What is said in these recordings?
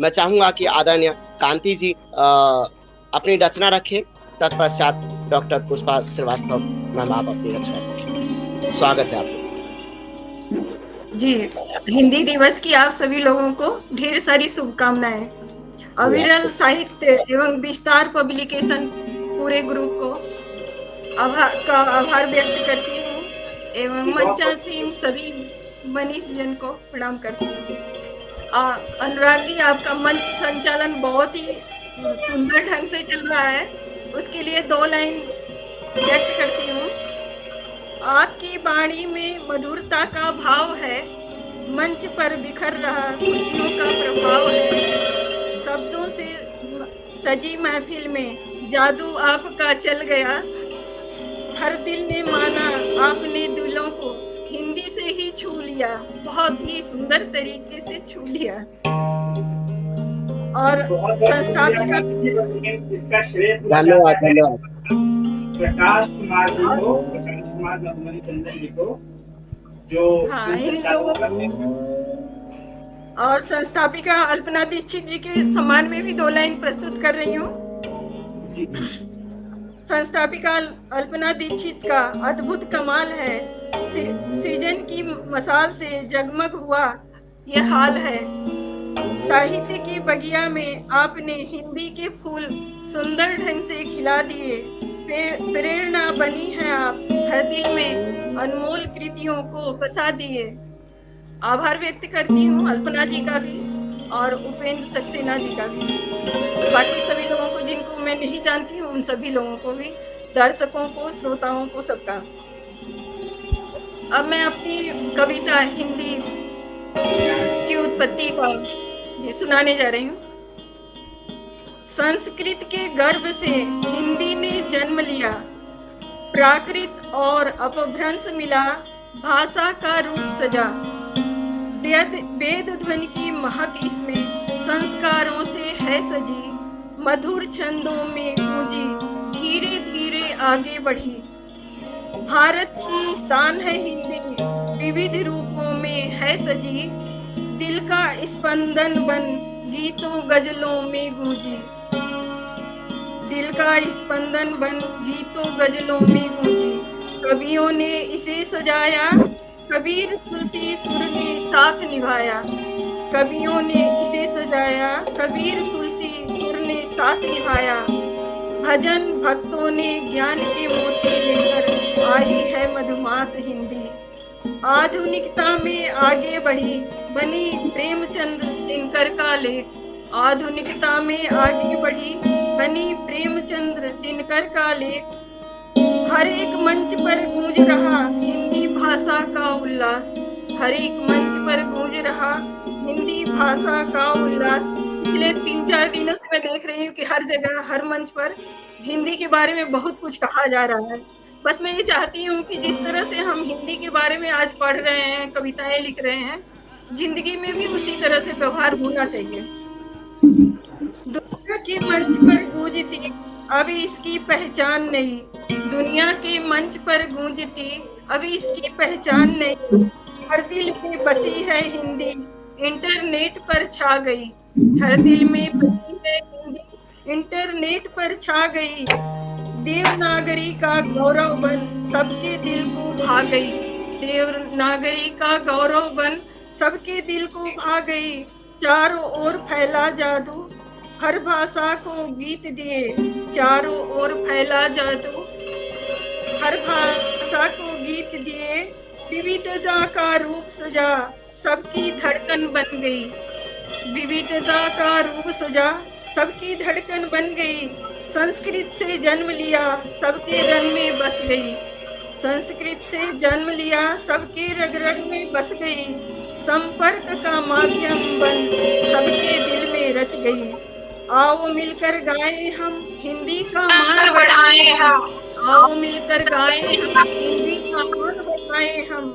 मैं चाहूँगा कि आदरणीय कांति जी अपनी रचना रखें, तत्पश्चात डॉक्टर पुष्पा श्रीवास्तव मैम आप अपनी रचना रखें। स्वागत है आपका। जी, हिंदी दिवस की आप सभी लोगों को ढेर सारी शुभकामनाएं। जी अविरल आपको। साहित्य एवं विस्तार पब्लिकेशन पूरे ग्रुप को आभार व्यक्त करती हूँ एवं मंचासीन सभी मनीष जन को प्रणाम करती हूँ। अनुराग जी, आपका मंच संचालन बहुत ही सुंदर ढंग से चल रहा है, उसके लिए 2 लाइन व्यक्त करती हूँ। आपकी वाणी में मधुरता का भाव है, मंच पर बिखर रहा खुशियों का प्रभाव है, शब्दों से सजी महफिल में जादू आपका चल गया, हर दिल ने माना आपने दिलों को हिंदी से ही छू लिया, बहुत ही सुंदर तरीके से छू लिया। और बहुत बहुत शुक्रिया संस्थापिका लेकिन इसका श्रेय पूरा धन्यवाद, जाता है धन्यवाद। प्रकाश कुमार जी को, प्रकाश कुमार मधुमनी चंदन जी को, जो हाँ, फिल्म इन संचालन लोगों करते हैं। और संस्थापिका अल्पना दीक्षित जी के सम्मान में भी 2 लाइन प्रस्तुत कर रही हूँ। जी। संस्थापिका अल्पना दीक्षित का अद्भुत कमाल है, सृजन की मसाल से जगमग हुआ ये हाल है, साहित्य की बगिया में आपने हिंदी के फूल सुंदर ढंग से खिला दिए, प्रेरणा बनी है आप, हर दिल में अनमोल कृतियों को बसा दिए। आभार व्यक्त करती हूँ अल्पना जी का भी और उपेंद्र सक्सेना जी का भी, बाकी सभी लोगों को जिनको मैं नहीं जानती हूँ उन सभी लोगों को भी, दर्शकों को, श्रोताओं को, सबका। अब मैं अपनी कविता हिंदी की उत्पत्ति का जी सुनाने जा रही हूँ। संस्कृत के गर्भ से हिंदी ने जन्म लिया, प्राकृत और अपभ्रंश मिला, भाषा का रूप सजा, वेद ध्वनि की महक इसमें संस्कारों से है सजी, मधुर छंदों में गूंजी, धीरे धीरे आगे बढ़ी। भारत की शान है हिंदी, विविध रूपों में है सजी, दिल का स्पंदन बन गीतों गजलों में गूंजी, दिल का स्पंदन बन गीतों गजलों में गूंजी। कवियों ने इसे सजाया, कबीर तुलसी सुर ने साथ निभाया, कवियों ने इसे सजाया, कबीर तुलसी सुर ने साथ निभाया, भजन भक्तों ने ज्ञान के मोती लेकर आई है मधुमास हिंदी, आधुनिकता में आगे बढ़ी, बनी प्रेमचंद दिनकर का लेख, आधुनिकता में आगे बढ़ी, बनी प्रेमचंद्र दिनकर का लेख, हर एक मंच पर गूंज रहा हिंदी भाषा का उल्लास, हर एक मंच पर गूंज रहा हिंदी भाषा का उल्लास। पिछले 3-4 दिनों से मैं देख रही हूँ कि हर जगह, हर मंच पर हिंदी के बारे में बहुत कुछ कहा जा रहा है। बस मैं ये चाहती हूँ कि जिस तरह से हम हिंदी के बारे में आज पढ़ रहे हैं, कविताएं लिख रहे हैं, जिंदगी में भी उसी तरह से व्यवहार होना चाहिए। दुनिया के मंच पर गूंजती अभी इसकी पहचान नहीं, दुनिया के मंच पर गूंजती अभी इसकी पहचान नहीं, हर दिल में बसी है हिंदी, इंटरनेट पर छा गई, हर दिल में बसी है हिंदी, इंटरनेट पर छा गई, देवनागरी का गौरव बन सबके दिल को भा गई, देवनागरी का गौरव बन सबके दिल को भा गई, चारों ओर फैला जादू, हर भाषा को गीत दिए, चारों ओर फैला जादू, हर भाषा को गीत दिए, विविधता का रूप सजा, सबकी धड़कन बन गई, विविधता का रूप सजा, सबकी धड़कन बन गई, संस्कृत से जन्म लिया, सबके रंग में बस गई, संस्कृत से जन्म लिया, सबके रग रग में बस गई, संपर्क का माध्यम बन सबके दिल में रच गई। आओ मिलकर गाएं हम हिंदी का मान बढ़ाएं हम, आओ मिलकर गाएं हम हिंदी का मान बढ़ाएं हम,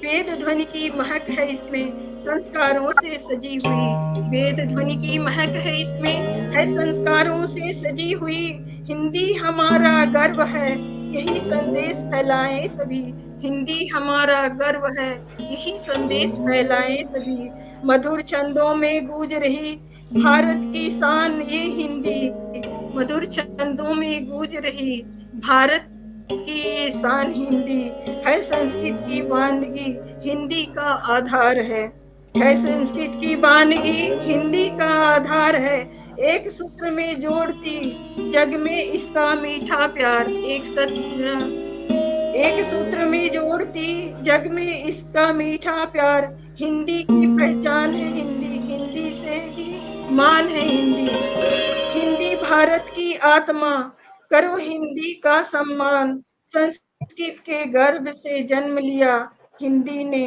वेद ध्वनि की महक है इसमें संस्कारों से सजी हुई, वेद ध्वनि की महक है इसमें है संस्कारों से सजी हुई, हिंदी हमारा गर्व है यही संदेश फैलाएं सभी, हिंदी हमारा गर्व है यही संदेश फैलाएं सभी, मधुर छंदों में गूंज रही भारत की शान ये हिंदी, मधुर छंदों में गूंज रही। भारत की ये शान हिंदी है, संस्कृत की वानगी हिंदी का आधार है संस्कृत की वानगी हिंदी का आधार है। एक सूत्र में जोड़ती जग में इसका मीठा प्यार, एक सूत्र में जोड़ती जग में इसका मीठा प्यार। हिंदी की पहचान है हिंदी, हिंदी से ही मान है हिंदी। हिंदी भारत की आत्मा, करो हिंदी का सम्मान। संस्कृत के गर्भ से जन्म लिया हिंदी ने,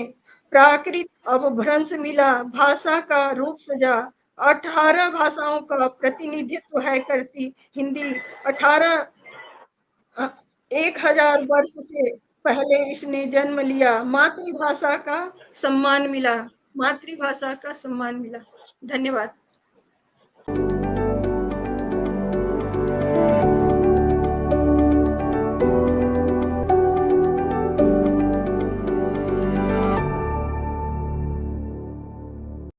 प्राकृत अपभ्रंश मिला भाषा का रूप सजा। 18 भाषाओं का प्रतिनिधित्व है करती हिंदी। 1000 वर्ष से पहले इसने जन्म लिया। मातृभाषा का सम्मान मिला, मातृभाषा का सम्मान मिला। धन्यवाद।